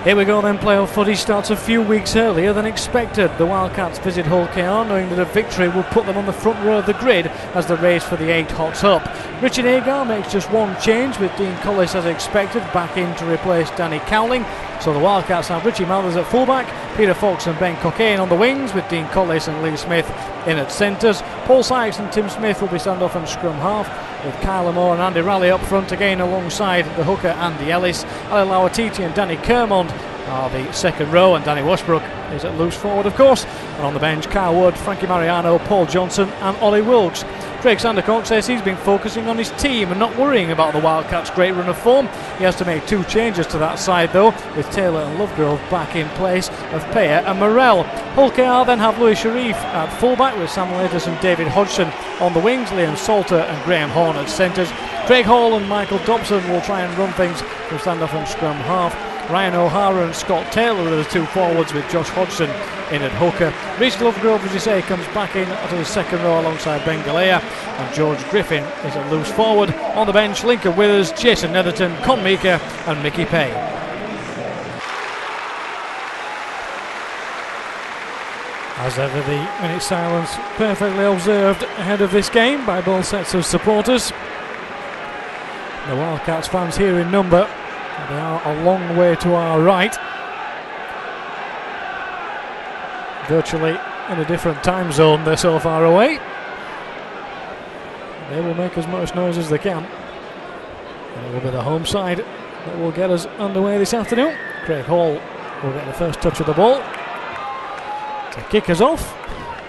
Here we go then, playoff footy starts a few weeks earlier than expected. The Wildcats visit Hull KR knowing that a victory will put them on the front row of the grid as the race for the 8 hots up. Richard Agar makes just one change with Dean Collis as expected back in to replace Danny Cowling. So the Wildcats have Richie Mathers at fullback, Peter Fox and Ben Cockayne on the wings with Dean Collis and Lee Smith in at centres. Paul Sykes and Tim Smith will be standoff and scrum half, with Kyle Moore and Andy Raleigh up front again alongside the hooker Andy Ellis. Ali Lawatiti and Danny Kermond are the second row, and Danny Washbrook is at loose forward of course. And on the bench, Kyle Wood, Frankie Mariano, Paul Johnson and Ollie Wilkes. Craig Sandercock says he's been focusing on his team and not worrying about the Wildcats' great run of form. He has to make 2 changes to that side though, with Taylor and Lovegrove back in place of Payer and Morrell. Hull KR then have Louis Sharif at fullback with Sam Laters and David Hodgson on the wings, Liam Salter and Graham Horn at centres. Craig Hall and Michael Dobson will try and run things from stand-off and scrum half. Ryan O'Hara and Scott Taylor are the 2 forwards with Josh Hodgson in at hooker. Reece Lovegrove, as you say, comes back in to the second row alongside Ben Galea, and George Griffin is at loose forward. On the bench, Lincoln Withers, Jason Netherton, Con Meeker and Mickey Payne. As ever, the minute silence perfectly observed ahead of this game by both sets of supporters. The Wildcats fans here in number, they are a long way to our right, virtually in a different time zone. They're so far away. They will make as much noise as they can, and it will be the home side that will get us underway this afternoon. Craig Hall will get the first touch of the ball to kick us off.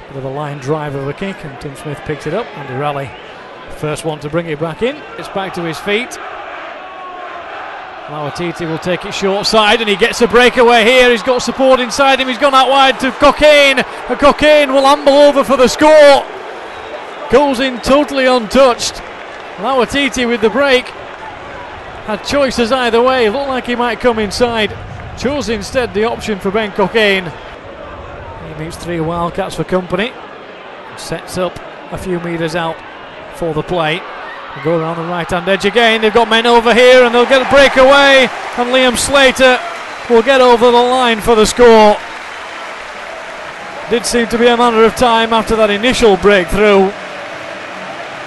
Bit of a line drive of a kick, and Tim Smith picks it up. Andy Raleigh, first one to bring it back in. It's back to his feet. Lawatiti will take it short side, and he gets a breakaway here. He's got support inside him. He's gone out wide to Cockayne, and Cockayne will amble over for the score. Goes in totally untouched. Lawatiti with the break had choices either way. Looked like he might come inside. Chose instead the option for Ben Cockayne. He meets 3 Wildcats for company. Sets up a few metres out for the play. They go around the right hand edge again. They've got men over here and they'll get a breakaway, and Liam Slater will get over the line for the score. Did seem to be a matter of time after that initial breakthrough,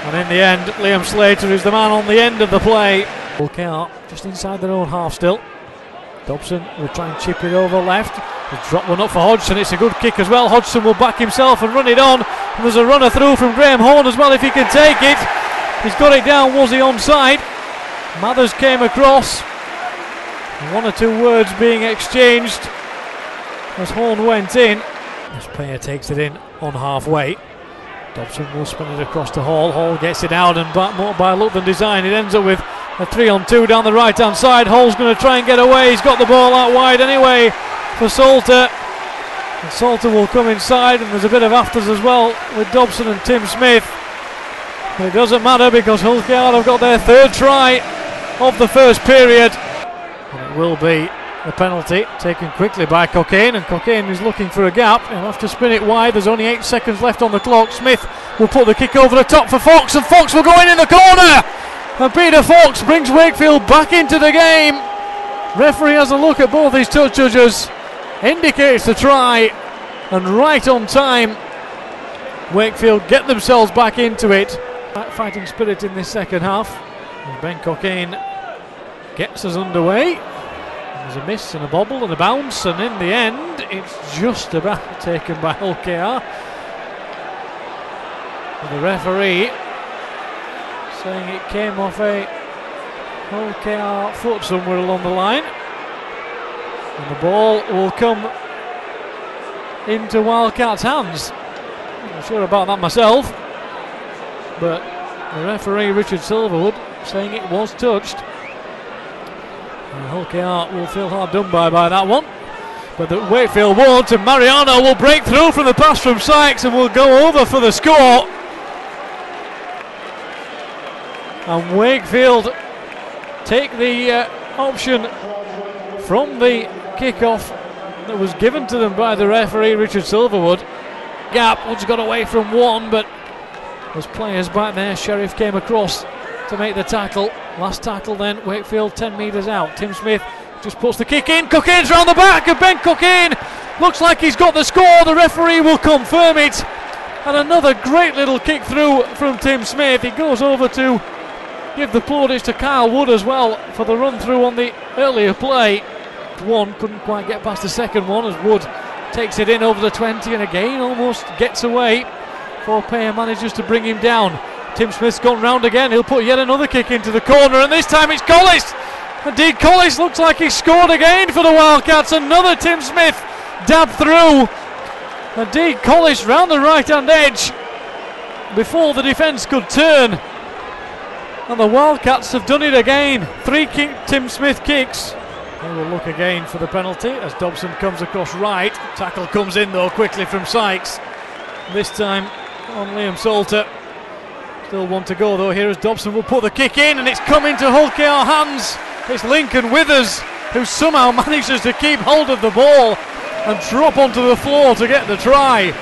and in the end Liam Slater is the man on the end of the play. Hull KR just inside their own half still. Dobson will try and chip it over left. He'll drop one up for Hodgson. It's a good kick as well. Hodgson will back himself and run it on, and there's a runner through from Graham Horn as well if he can take it. He's got it down. Was he onside? Mathers came across. 1 or 2 words being exchanged as Horn went in. As Payer takes it in on halfway. Dobson will spin it across to Hall. Hall gets it out, and more by luck than design, it ends up with a 3-on-2 down the right hand side. Hall's going to try and get away. He's got the ball out wide anyway for Salter, and Salter will come inside, and there's a bit of afters as well with Dobson and Tim Smith. But it doesn't matter because Hull KR have got their 3rd try of the first period, and it will be a penalty taken quickly by Cockayne, and Cockayne is looking for a gap. He'll have to spin it wide. There's only 8 seconds left on the clock. Smith will put the kick over the top for Fox, and Fox will go in the corner, and Peter Fox brings Wakefield back into the game. Referee has a look at both his touch judges, indicates the try, and right on time Wakefield get themselves back into it. Fighting spirit in this second half, and Ben Cockayne gets us underway. There's a miss and a bobble and a bounce, and in the end it's just about taken by Hull KR. And the referee saying it came off a Hull KR foot somewhere along the line, and the ball will come into Wildcats' hands. I'm not sure about that myself, but the referee Richard Silverwood saying it was touched. Hull KR will feel hard done by that one, but the Wakefield won't, and Mariano will break through from the pass from Sykes and will go over for the score. And Wakefield take the option from the kickoff that was given to them by the referee Richard Silverwood. Gap, Woods got away from one, but there's players back there. Sheriff came across to make the tackle. Last tackle then, Wakefield 10 metres out. Tim Smith just puts the kick in. Cookane's round the back of Ben Cookane. Looks like he's got the score. The referee will confirm it. And another great little kick through from Tim Smith. He goes over to give the plaudits to Kyle Wood as well for the run through on the earlier play. One couldn't quite get past the second one as Wood takes it in over the 20 and again almost gets away. Four pair manages to bring him down. Tim Smith's gone round again. He'll put yet another kick into the corner, and this time it's Collis. Indeed, Collis looks like he's scored again for the Wildcats. Another Tim Smith dab through. Indeed, Collis round the right hand edge before the defence could turn. And the Wildcats have done it again. 3 Tim Smith kicks. They will look again for the penalty as Dobson comes across right. Tackle comes in though quickly from Sykes. This time on Liam Salter. Still one to go though here as Dobson will put the kick in, and it's come into Hull KR hands. It's Lincoln Withers who somehow manages to keep hold of the ball and drop onto the floor to get the try.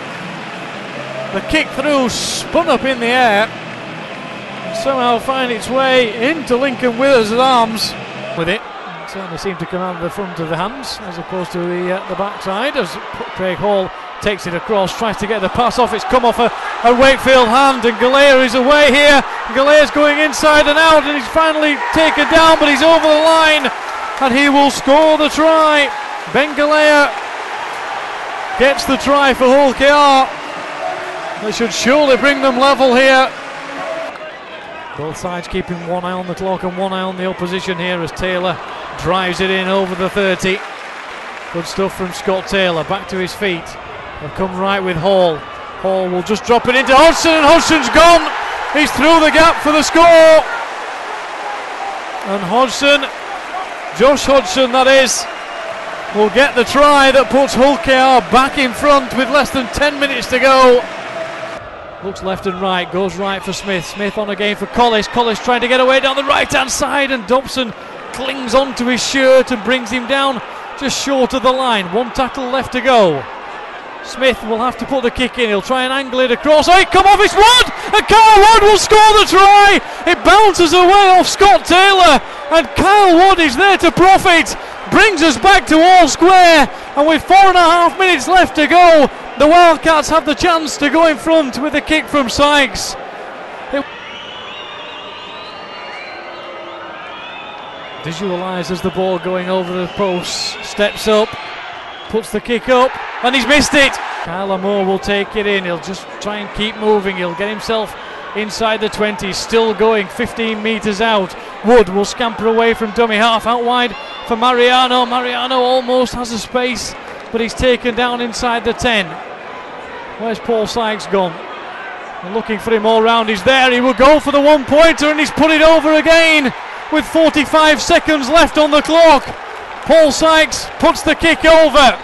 The kick through spun up in the air and somehow find its way into Lincoln Withers' arms with it. Certainly seemed to come out of the front of the hands as opposed to the backside as Craig Hall takes it across, tries to get the pass off. It's come off a Wakefield hand, and Galea is away here. Galea's going inside and out, and he's finally taken down, but he's over the line and he will score the try. Ben Galea gets the try for Hull KR. They should surely bring them level here. Both sides keeping one eye on the clock and one eye on the opposition here as Taylor drives it in over the 30. Good stuff from Scott Taylor, back to his feet. They'll come right with Hall. Hall will just drop it into Hodgson, and Hodgson's gone. He's through the gap for the score. And Hodgson, Josh Hodgson that is, will get the try that puts Hull KR back in front with less than 10 minutes to go. Looks left and right, goes right for Smith. Smith on again for Collis. Collis trying to get away down the right hand side, and Dobson clings onto his shirt and brings him down just short of the line. One tackle left to go. Smith will have to put the kick in. He'll try and angle it across. Oh, it come off, it's Wood! And Kyle Wood will score the try! It bounces away off Scott Taylor, and Kyle Wood is there to profit. Brings us back to all square, and with 4.5 minutes left to go, the Wildcats have the chance to go in front with a kick from Sykes. Visualised as the ball going over the post, steps up, puts the kick up, and he's missed it. Kyler Moore will take it in. He'll just try and keep moving. He'll get himself inside the 20, still going 15 metres out. Wood will scamper away from dummy half, out wide for Mariano. Mariano almost has a space, but he's taken down inside the 10. Where's Paul Sykes gone? They're looking for him all round. He's there. He will go for the 1-pointer, and he's put it over again with 45 seconds left on the clock. Paul Sykes puts the kick over,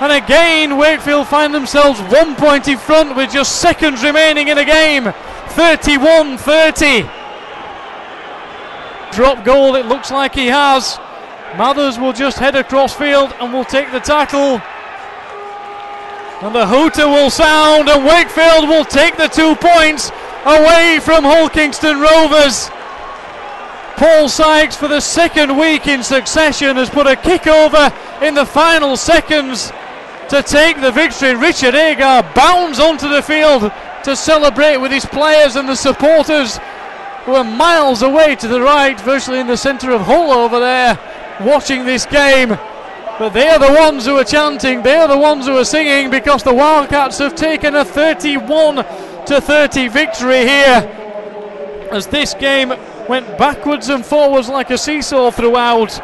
and again Wakefield find themselves 1 point in front with just seconds remaining in a game. 31-30. Drop goal, it looks like he has. Mathers will just head across field and will take the tackle, and the hooter will sound, and Wakefield will take the 2 points away from Hull Kingston Rovers. Paul Sykes, for the second week in succession, has put a kick over in the final seconds to take the victory. Richard Agar bounds onto the field to celebrate with his players and the supporters who are miles away to the right, virtually in the centre of Hull over there, watching this game. But they are the ones who are chanting, they are the ones who are singing, because the Wildcats have taken a 31-30 victory here, as this game went backwards and forwards like a seesaw throughout.